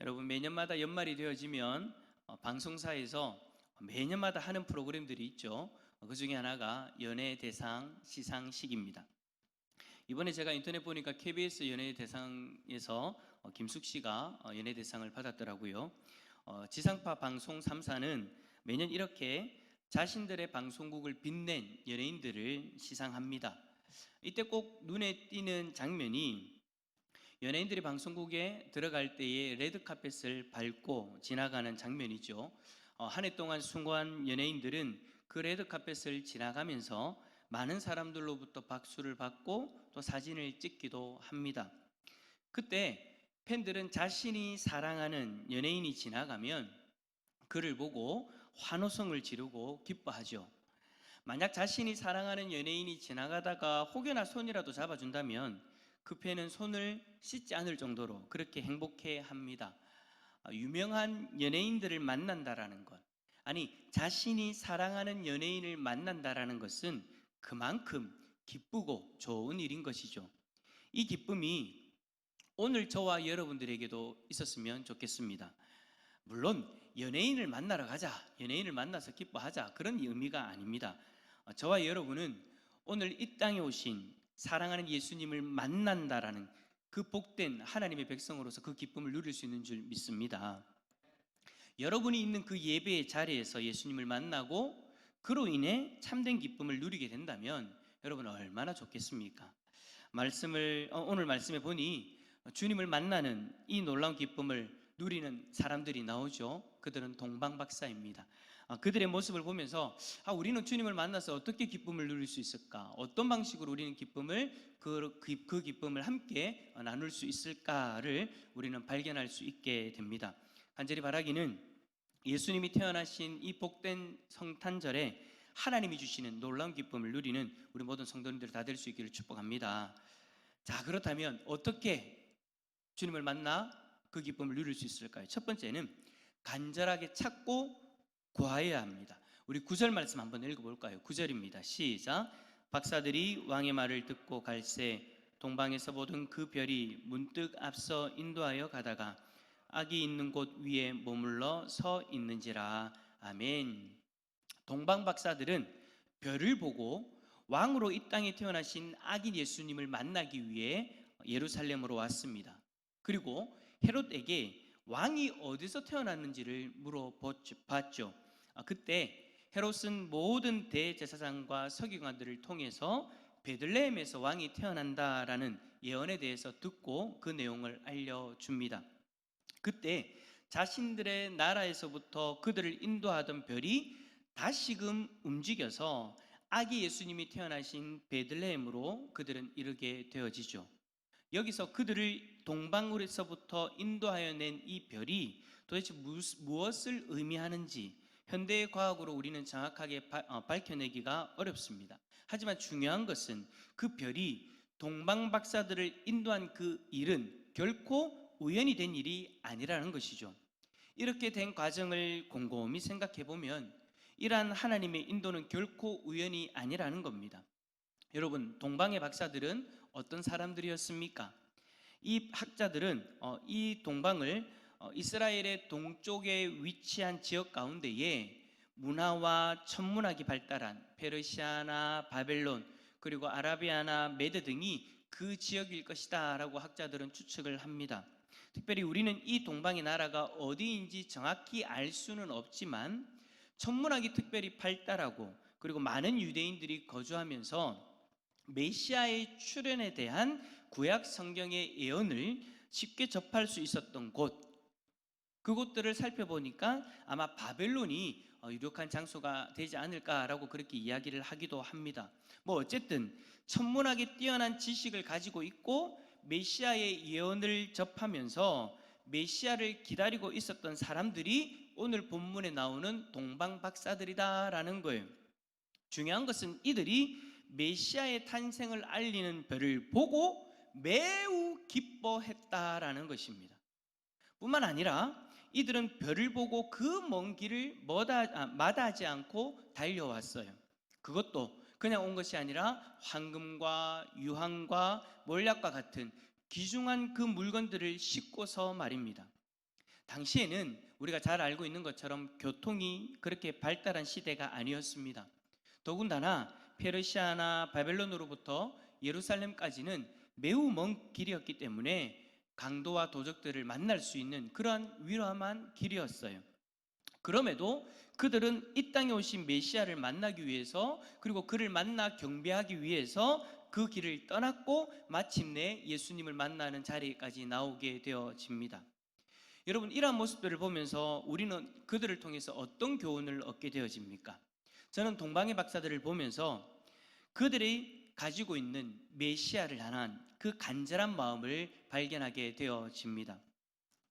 여러분, 매년마다 연말이 되어지면 방송사에서 매년마다 하는 프로그램들이 있죠. 그 중에 하나가 연예대상 시상식입니다. 이번에 제가 인터넷 보니까 KBS 연예대상에서 김숙 씨가 연예대상을 받았더라고요. 지상파 방송 3사는 매년 이렇게 자신들의 방송국을 빛낸 연예인들을 시상합니다. 이때 꼭 눈에 띄는 장면이 연예인들이 방송국에 들어갈 때에 레드카펫을 밟고 지나가는 장면이죠. 한 해 동안 숭고한 연예인들은 그 레드카펫을 지나가면서 많은 사람들로부터 박수를 받고 또 사진을 찍기도 합니다. 그때 팬들은 자신이 사랑하는 연예인이 지나가면 그를 보고 환호성을 지르고 기뻐하죠. 만약 자신이 사랑하는 연예인이 지나가다가 혹여나 손이라도 잡아준다면 그 팬은 손을 씻지 않을 정도로 그렇게 행복해 합니다. 유명한 연예인들을 만난다라는 것, 아니 자신이 사랑하는 연예인을 만난다라는 것은 그만큼 기쁘고 좋은 일인 것이죠. 이 기쁨이 오늘 저와 여러분들에게도 있었으면 좋겠습니다. 물론 연예인을 만나러 가자, 연예인을 만나서 기뻐하자, 그런 의미가 아닙니다. 저와 여러분은 오늘 이 땅에 오신 사랑하는 예수님을 만난다라는 그 복된 하나님의 백성으로서 그 기쁨을 누릴 수 있는 줄 믿습니다. 여러분이 있는 그 예배의 자리에서 예수님을 만나고 그로 인해 참된 기쁨을 누리게 된다면 여러분 얼마나 좋겠습니까? 오늘 말씀에 보니 주님을 만나는 이 놀라운 기쁨을 누리는 사람들이 나오죠. 그들은 동방박사입니다. 그들의 모습을 보면서 우리는 주님을 만나서 어떻게 기쁨을 누릴 수 있을까? 어떤 방식으로 우리는 그 기쁨을 함께 나눌 수 있을까를 우리는 발견할 수 있게 됩니다. 간절히 바라기는 예수님이 태어나신 이 복된 성탄절에 하나님이 주시는 놀라운 기쁨을 누리는 우리 모든 성도님들 다 될 수 있기를 축복합니다. 자, 그렇다면 어떻게 주님을 만나 그 기쁨을 누릴 수 있을까요? 첫 번째는 간절하게 찾고 구하여야 합니다. 우리 9절 말씀 한번 읽어볼까요? 9절입니다. 시작. 박사들이 왕의 말을 듣고 갈새 동방에서 보던 그 별이 문득 앞서 인도하여 가다가 아기 있는 곳 위에 머물러 서 있는지라. 아멘. 동방 박사들은 별을 보고 왕으로 이 땅에 태어나신 아기 예수님을 만나기 위해 예루살렘으로 왔습니다. 그리고 헤롯에게 왕이 어디서 태어났는지를 물어봤죠. 그때 헤롯은 모든 대제사장과 서기관들을 통해서 베들레헴에서 왕이 태어난다라는 예언에 대해서 듣고 그 내용을 알려줍니다. 그때 자신들의 나라에서부터 그들을 인도하던 별이 다시금 움직여서 아기 예수님이 태어나신 베들레헴으로 그들은 이르게 되어지죠. 여기서 그들을 동방으로서부터 인도하여 낸 이 별이 도대체 무엇을 의미하는지 현대의 과학으로 우리는 정확하게 밝혀내기가 어렵습니다. 하지만 중요한 것은 그 별이 동방 박사들을 인도한 그 일은 결코 우연이 된 일이 아니라는 것이죠. 이렇게 된 과정을 곰곰이 생각해 보면 이러한 하나님의 인도는 결코 우연이 아니라는 겁니다. 여러분, 동방의 박사들은 어떤 사람들이었습니까? 이 학자들은 이 동방을 이스라엘의 동쪽에 위치한 지역 가운데에 문화와 천문학이 발달한 페르시아나 바벨론 그리고 아라비아나 메드 등이 그 지역일 것이다 라고 학자들은 추측을 합니다. 특별히 우리는 이 동방의 나라가 어디인지 정확히 알 수는 없지만 천문학이 특별히 발달하고 그리고 많은 유대인들이 거주하면서 메시아의 출현에 대한 구약 성경의 예언을 쉽게 접할 수 있었던 곳, 그곳들을 살펴보니까 아마 바벨론이 유력한 장소가 되지 않을까라고 그렇게 이야기를 하기도 합니다. 어쨌든 천문학에 뛰어난 지식을 가지고 있고 메시아의 예언을 접하면서 메시아를 기다리고 있었던 사람들이 오늘 본문에 나오는 동방 박사들이다라는 거예요. 중요한 것은 이들이 메시아의 탄생을 알리는 별을 보고 매우 기뻐했다라는 것입니다. 뿐만 아니라 이들은 별을 보고 그 먼 길을 마다하지 않고 달려왔어요. 그것도 그냥 온 것이 아니라 황금과 유황과 몰약과 같은 귀중한 그 물건들을 싣고서 말입니다. 당시에는 우리가 잘 알고 있는 것처럼 교통이 그렇게 발달한 시대가 아니었습니다. 더군다나 페르시아나 바벨론으로부터 예루살렘까지는 매우 먼 길이었기 때문에 강도와 도적들을 만날 수 있는 그러한 위험한 길이었어요. 그럼에도 그들은 이 땅에 오신 메시아를 만나기 위해서, 그리고 그를 만나 경배하기 위해서 그 길을 떠났고 마침내 예수님을 만나는 자리까지 나오게 되어집니다. 여러분, 이러한 모습들을 보면서 우리는 그들을 통해서 어떤 교훈을 얻게 되어집니까? 저는 동방의 박사들을 보면서 그들이 가지고 있는 메시아를 향한 그 간절한 마음을 발견하게 되어집니다.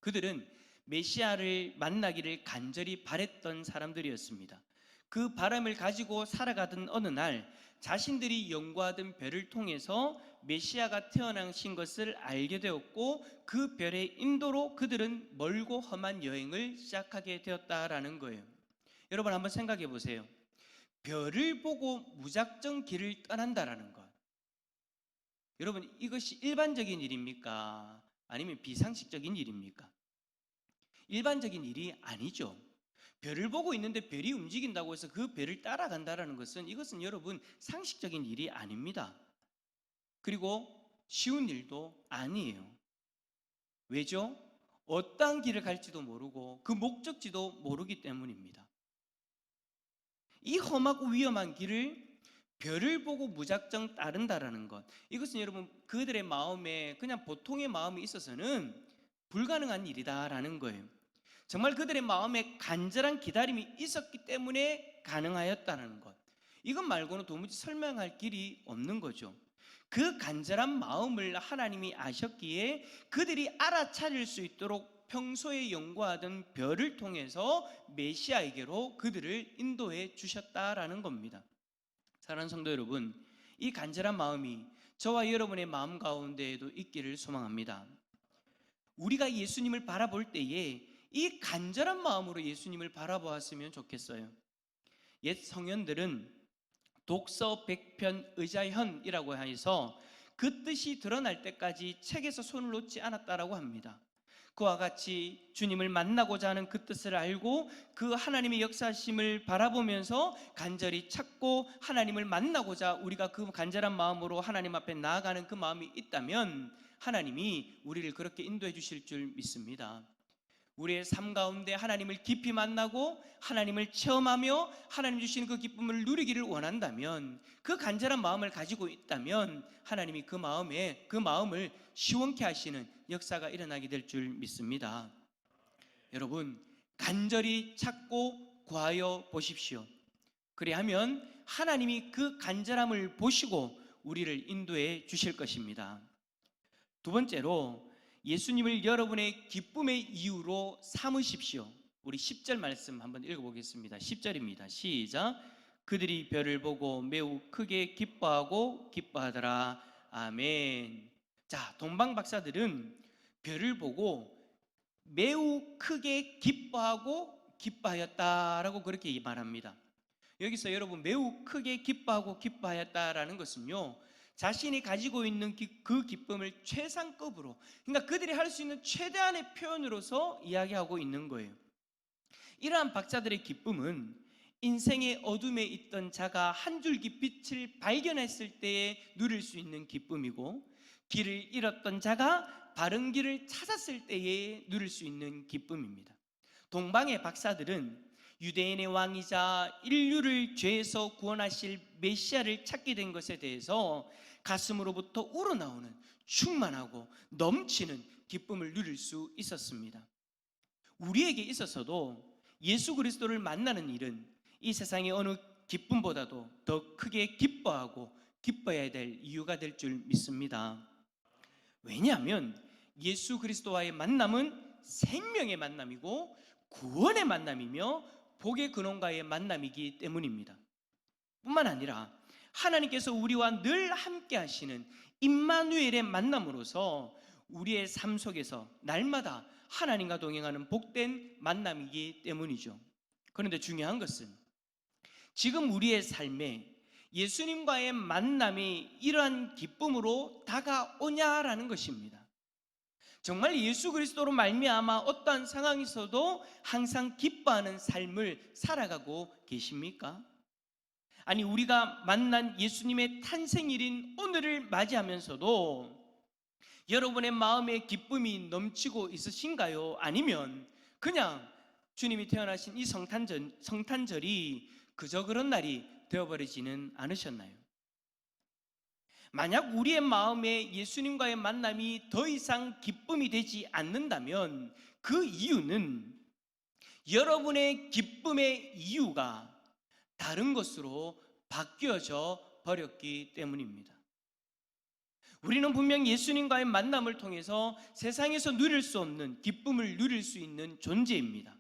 그들은 메시아를 만나기를 간절히 바랬던 사람들이었습니다. 그 바람을 가지고 살아가던 어느 날 자신들이 연구하던 별을 통해서 메시아가 태어나신 것을 알게 되었고, 그 별의 인도로 그들은 멀고 험한 여행을 시작하게 되었다라는 거예요. 여러분, 한번 생각해 보세요. 별을 보고 무작정 길을 떠난다라는 것, 여러분, 이것이 일반적인 일입니까? 아니면 비상식적인 일입니까? 일반적인 일이 아니죠. 별을 보고 있는데 별이 움직인다고 해서 그 별을 따라간다는 것은, 이것은 여러분 상식적인 일이 아닙니다. 그리고 쉬운 일도 아니에요. 왜죠? 어떤 길을 갈지도 모르고 그 목적지도 모르기 때문입니다. 이 험하고 위험한 길을 별을 보고 무작정 따른다라는 것, 이것은 여러분 그들의 마음에 그냥 보통의 마음이 있어서는 불가능한 일이다라는 거예요. 정말 그들의 마음에 간절한 기다림이 있었기 때문에 가능하였다는 것, 이것 말고는 도무지 설명할 길이 없는 거죠. 그 간절한 마음을 하나님이 아셨기에 그들이 알아차릴 수 있도록 평소에 연구하던 별을 통해서 메시아에게로 그들을 인도해 주셨다라는 겁니다. 사랑하는 성도 여러분, 이 간절한 마음이 저와 여러분의 마음 가운데에도 있기를 소망합니다. 우리가 예수님을 바라볼 때에 이 간절한 마음으로 예수님을 바라보았으면 좋겠어요. 옛 성현들은 독서 백편 의자현이라고 해서 그 뜻이 드러날 때까지 책에서 손을 놓지 않았다라고 합니다. 그와 같이 주님을 만나고자 하는 그 뜻을 알고 그 하나님의 역사심을 바라보면서 간절히 찾고 하나님을 만나고자 우리가 그 간절한 마음으로 하나님 앞에 나아가는 그 마음이 있다면 하나님이 우리를 그렇게 인도해 주실 줄 믿습니다. 우리의 삶 가운데 하나님을 깊이 만나고 하나님을 체험하며 하나님 주시는 그 기쁨을 누리기를 원한다면, 그 간절한 마음을 가지고 있다면 하나님이 그 마음을 시원케 하시는 역사가 일어나게 될 줄 믿습니다. 여러분, 간절히 찾고 구하여 보십시오. 그리하면 하나님이 그 간절함을 보시고 우리를 인도해 주실 것입니다. 두 번째로, 예수님을 여러분의 기쁨의 이유로 삼으십시오. 우리 10절 말씀 한번 읽어보겠습니다. 10절입니다. 시작. 그들이 별을 보고 매우 크게 기뻐하고 기뻐하더라. 아멘. 자, 동방 박사들은 별을 보고 매우 크게 기뻐하고 기뻐하였다라고 그렇게 말합니다. 여기서 여러분, 매우 크게 기뻐하고 기뻐하였다라는 것은요, 자신이 가지고 있는 그 기쁨을 최상급으로, 그러니까 그들이 할 수 있는 최대한의 표현으로서 이야기하고 있는 거예요. 이러한 박사들의 기쁨은 인생의 어둠에 있던 자가 한 줄기 빛을 발견했을 때에 누릴 수 있는 기쁨이고, 길을 잃었던 자가 바른 길을 찾았을 때에 누릴 수 있는 기쁨입니다. 동방의 박사들은 유대인의 왕이자 인류를 죄에서 구원하실 메시아를 찾게 된 것에 대해서 가슴으로부터 우러나오는 충만하고 넘치는 기쁨을 누릴 수 있었습니다. 우리에게 있어서도 예수 그리스도를 만나는 일은 이 세상의 어느 기쁨보다도 더 크게 기뻐하고 기뻐해야 될 이유가 될 줄 믿습니다. 왜냐하면 예수 그리스도와의 만남은 생명의 만남이고 구원의 만남이며 복의 근원과의 만남이기 때문입니다. 뿐만 아니라 하나님께서 우리와 늘 함께 하시는 임마누엘의 만남으로서 우리의 삶 속에서 날마다 하나님과 동행하는 복된 만남이기 때문이죠. 그런데 중요한 것은 지금 우리의 삶에 예수님과의 만남이 이러한 기쁨으로 다가오냐라는 것입니다. 정말 예수 그리스도로 말미암아 어떠한 상황에서도 항상 기뻐하는 삶을 살아가고 계십니까? 아니, 우리가 만난 예수님의 탄생일인 오늘을 맞이하면서도 여러분의 마음에 기쁨이 넘치고 있으신가요? 아니면 그냥 주님이 태어나신 이 성탄절이 그저 그런 날이 되어버리지는 않으셨나요? 만약 우리의 마음에 예수님과의 만남이 더 이상 기쁨이 되지 않는다면 그 이유는 여러분의 기쁨의 이유가 다른 것으로 바뀌어져 버렸기 때문입니다. 우리는 분명 예수님과의 만남을 통해서 세상에서 누릴 수 없는 기쁨을 누릴 수 있는 존재입니다.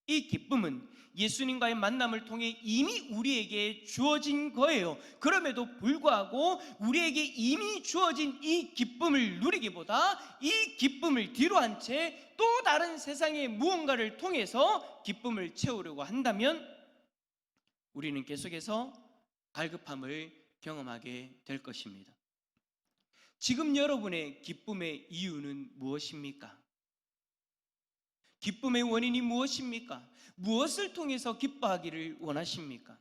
이 기쁨은 예수님과의 만남을 통해 이미 우리에게 주어진 거예요. 그럼에도 불구하고 우리에게 이미 주어진 이 기쁨을 누리기보다 이 기쁨을 뒤로 한 채 또 다른 세상의 무언가를 통해서 기쁨을 채우려고 한다면 우리는 계속해서 갈급함을 경험하게 될 것입니다. 지금 여러분의 기쁨의 이유는 무엇입니까? 기쁨의 원인이 무엇입니까? 무엇을 통해서 기뻐하기를 원하십니까?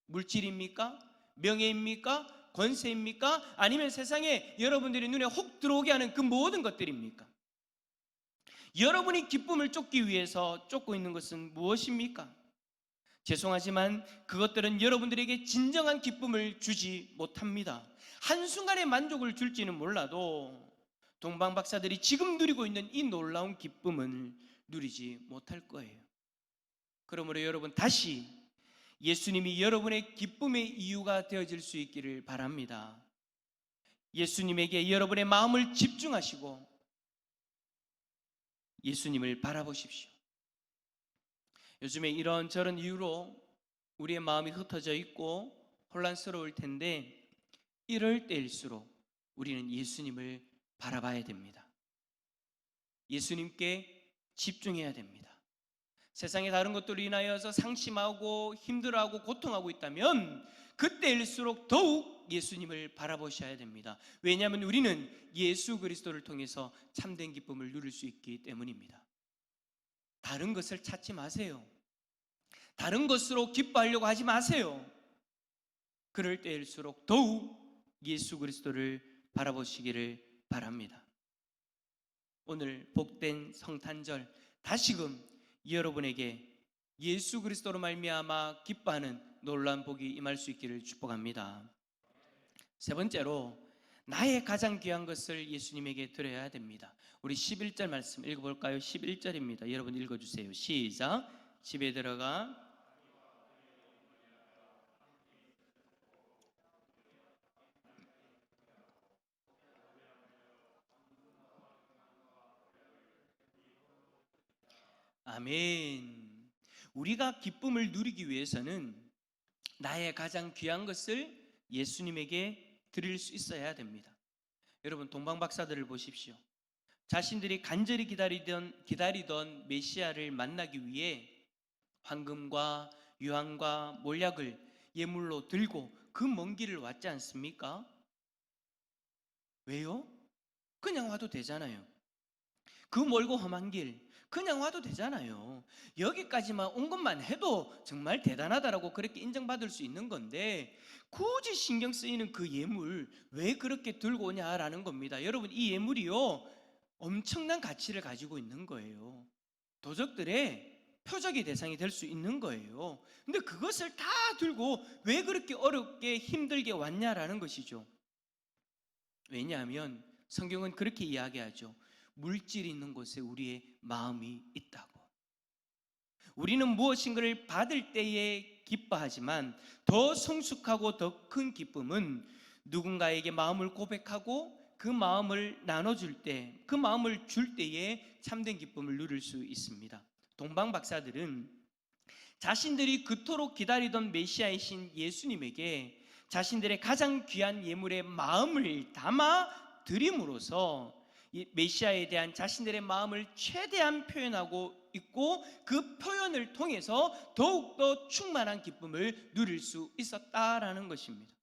물질입니까? 명예입니까? 권세입니까? 아니면 세상에 여러분들이 눈에 혹 들어오게 하는 그 모든 것들입니까? 여러분이 기쁨을 쫓기 위해서 쫓고 있는 것은 무엇입니까? 죄송하지만 그것들은 여러분들에게 진정한 기쁨을 주지 못합니다. 한순간의 만족을 줄지는 몰라도 동방 박사들이 지금 누리고 있는 이 놀라운 기쁨을 누리지 못할 거예요. 그러므로 여러분, 다시 예수님이 여러분의 기쁨의 이유가 되어질 수 있기를 바랍니다. 예수님에게 여러분의 마음을 집중하시고 예수님을 바라보십시오. 요즘에 이런저런 이유로 우리의 마음이 흩어져 있고 혼란스러울 텐데 이럴 때일수록 우리는 예수님을 바라봐야 됩니다. 예수님께 집중해야 됩니다. 세상의 다른 것들로 인하여서 상심하고 힘들어하고 고통하고 있다면 그때일수록 더욱 예수님을 바라보셔야 됩니다. 왜냐하면 우리는 예수 그리스도를 통해서 참된 기쁨을 누릴 수 있기 때문입니다. 다른 것을 찾지 마세요. 다른 것으로 기뻐하려고 하지 마세요. 그럴 때일수록 더욱 예수 그리스도를 바라보시기를 바랍니다. 오늘 복된 성탄절, 다시금 여러분에게 예수 그리스도로 말미암아 기뻐하는 놀라운 복이 임할 수 있기를 축복합니다. 세 번째로, 나의 가장 귀한 것을 예수님에게 드려야 됩니다. 우리 11절 말씀 읽어볼까요? 11절입니다. 여러분 읽어주세요. 시작. 집에 들어가 아멘. 우리가 기쁨을 누리기 위해서는 나의 가장 귀한 것을 예수님에게 드릴 수 있어야 됩니다. 여러분, 동방 박사들을 보십시오. 자신들이 간절히 기다리던 메시아를 만나기 위해 황금과 유황과 몰약을 예물로 들고 그 먼 길을 왔지 않습니까? 왜요? 그냥 와도 되잖아요. 그 멀고 험한 길 그냥 와도 되잖아요. 여기까지만 온 것만 해도 정말 대단하다라고 그렇게 인정받을 수 있는 건데 굳이 신경 쓰이는 그 예물 왜 그렇게 들고 오냐라는 겁니다. 여러분, 이 예물이요 엄청난 가치를 가지고 있는 거예요. 도적들의 표적의 대상이 될 수 있는 거예요. 근데 그것을 다 들고 왜 그렇게 어렵게 힘들게 왔냐라는 것이죠. 왜냐하면 성경은 그렇게 이야기하죠. 물질이 있는 곳에 우리의 마음이 있다고. 우리는 무엇인가를 받을 때에 기뻐하지만 더 성숙하고 더 큰 기쁨은 누군가에게 마음을 고백하고 그 마음을 나눠줄 때, 그 마음을 줄 때에 참된 기쁨을 누릴 수 있습니다. 동방 박사들은 자신들이 그토록 기다리던 메시아이신 예수님에게 자신들의 가장 귀한 예물의 마음을 담아 드림으로써 메시아에 대한 자신들의 마음을 최대한 표현하고 있고 그 표현을 통해서 더욱더 충만한 기쁨을 누릴 수 있었다라는 것입니다.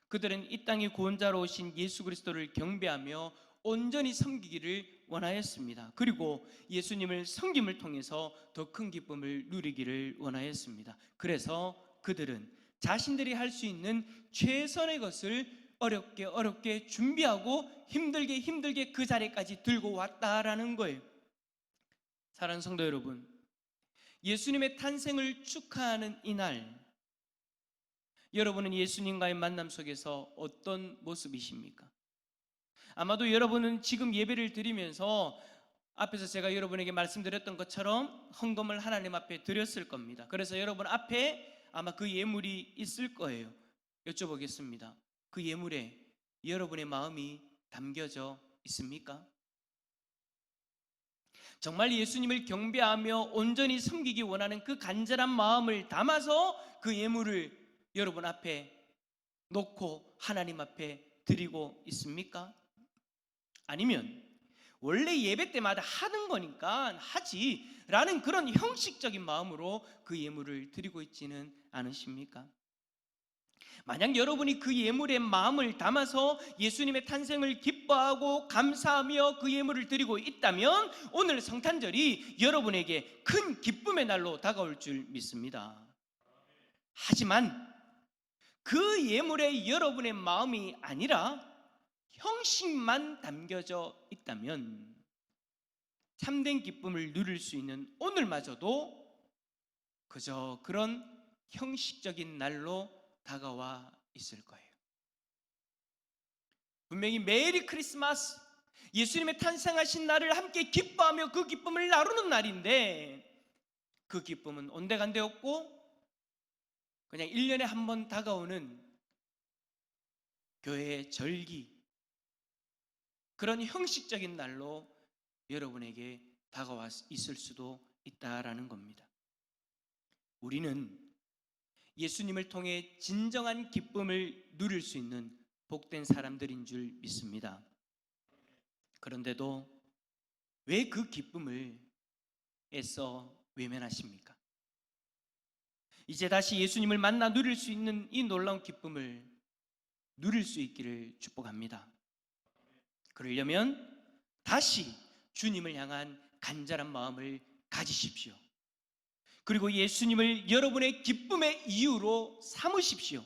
그들은 이 땅의 구원자로 오신 예수 그리스도를 경배하며 온전히 섬기기를 원하였습니다. 그리고 예수님을 섬김을 통해서 더 큰 기쁨을 누리기를 원하였습니다. 그래서 그들은 자신들이 할 수 있는 최선의 것을 어렵게 준비하고 힘들게 그 자리까지 들고 왔다라는 거예요. 사랑하는 성도 여러분, 예수님의 탄생을 축하하는 이날, 여러분은 예수님과의 만남 속에서 어떤 모습이십니까? 아마도 여러분은 지금 예배를 드리면서 앞에서 제가 여러분에게 말씀드렸던 것처럼 헌금을 하나님 앞에 드렸을 겁니다. 그래서 여러분 앞에 아마 그 예물이 있을 거예요. 여쭤보겠습니다. 그 예물에 여러분의 마음이 담겨져 있습니까? 정말 예수님을 경배하며 온전히 섬기기 원하는 그 간절한 마음을 담아서 그 예물을 여러분 앞에 놓고 하나님 앞에 드리고 있습니까? 아니면 원래 예배 때마다 하는 거니까 하지라는 그런 형식적인 마음으로 그 예물을 드리고 있지는 않으십니까? 만약 여러분이 그 예물의 마음을 담아서 예수님의 탄생을 기뻐하고 감사하며 그 예물을 드리고 있다면 오늘 성탄절이 여러분에게 큰 기쁨의 날로 다가올 줄 믿습니다. 하지만 그 예물에 여러분의 마음이 아니라 형식만 담겨져 있다면 참된 기쁨을 누릴 수 있는 오늘마저도 그저 그런 형식적인 날로 다가와 있을 거예요. 분명히 메리 크리스마스, 예수님의 탄생하신 날을 함께 기뻐하며 그 기쁨을 나누는 날인데 그 기쁨은 온데간데 없고 그냥 1년에 한 번 다가오는 교회의 절기, 그런 형식적인 날로 여러분에게 다가와 있을 수도 있다라는 겁니다. 우리는 예수님을 통해 진정한 기쁨을 누릴 수 있는 복된 사람들인 줄 믿습니다. 그런데도 왜 그 기쁨을 애써 외면하십니까? 이제 다시 예수님을 만나 누릴 수 있는 이 놀라운 기쁨을 누릴 수 있기를 축복합니다. 그러려면 다시 주님을 향한 간절한 마음을 가지십시오. 그리고 예수님을 여러분의 기쁨의 이유로 삼으십시오.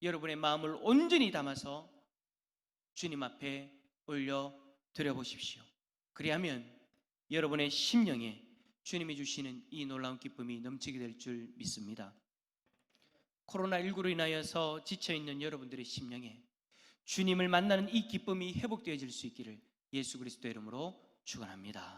여러분의 마음을 온전히 담아서 주님 앞에 올려 드려보십시오. 그리하면 여러분의 심령에 주님이 주시는 이 놀라운 기쁨이 넘치게 될 줄 믿습니다. 코로나19로 인하여서 지쳐있는 여러분들의 심령에 주님을 만나는 이 기쁨이 회복되어질 수 있기를 예수 그리스도의 이름으로 축원합니다.